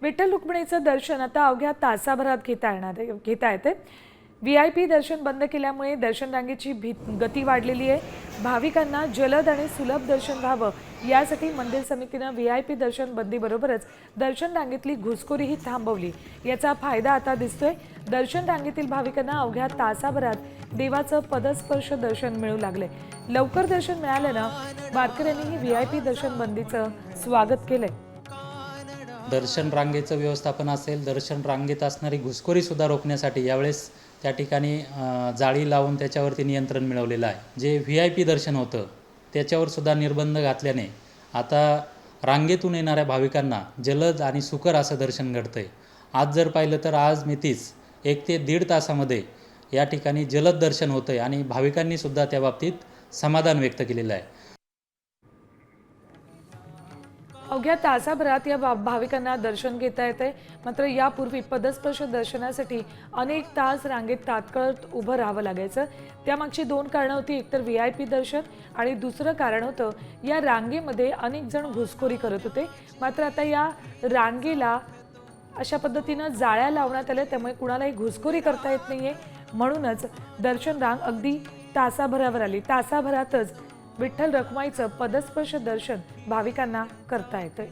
विठ्ठल रुक्मिणीचं दर्शन आता अवघ्या तासाभरात घेता येते। VIP दर्शन बंद केल्यामुळे दर्शन रांगेची गती वाढलेली आहे। भाविकांना जलद आणि सुलभ दर्शन व्हावं यासाठी मंदिर समितीनं VIP दर्शन बंदीबरोबरच दर्शन रांगेतली घुसखोरीही थांबवली। याचा फायदा आता दिसतोय। दर्शन रांगेतील भाविकांना अवघ्या तासाभरात देवाचं पदस्पर्श दर्शन मिळू लागले। लवकर दर्शन मिळाल्यानं वारकऱ्यांनीही VIP दर्शन बंदीचं स्वागत केलंय। दर्शन रांगेचं व्यवस्थापन असेल, दर्शन रांगेत असणारी घुसखोरी सुद्धा रोखण्यासाठी यावेळेस त्या ठिकाणी जाळी लावून त्याच्यावरती नियंत्रण मिळवलेलं आहे। जे VIP दर्शन होतं त्याच्यावर सुद्धा निर्बंध घातल्याने आता रांगेतून येणाऱ्या भाविकांना जलद आणि सुकर असं दर्शन घडतंय। आज जर पाहिलं तर आज मितीस 1 ते 1.5 तासामध्ये या ठिकाणी जलद दर्शन होतंय आणि भाविकांनी सुद्धा त्या बाबतीत समाधान व्यक्त केलेलं आहे। अवघ्या तासाभरात या भाविकांना दर्शन घेता येते। मात्र यापूर्वी पदस्पर्श दर्शनासाठी अनेक तास रांगेत तात्काळ उभं राहावं लागायचं। त्यामागची 2 कारणं होती। एकतर VIP दर्शन आणि दुसरं कारण होतं या रांगेमध्ये अनेक जण घुसखोरी करत होते। मात्र आता या रांगेला अशा पद्धतीनं जाळ्या लावण्यात आल्या, त्यामुळे कुणालाही घुसखोरी करता येत नाहीये। म्हणूनच दर्शन रांग अगदी तासाभरावर आली। तासाभरातच विठ्ठल रखुमाईचं पदस्पर्श दर्शन भाविकांना करता येतंय।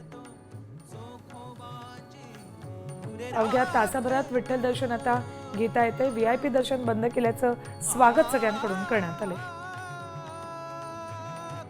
अवघ्या तासाभरात विठ्ठल दर्शन आता घेता येते। VIP दर्शन बंद केल्याचं स्वागत सगळ्यांकडून करण्यात आले।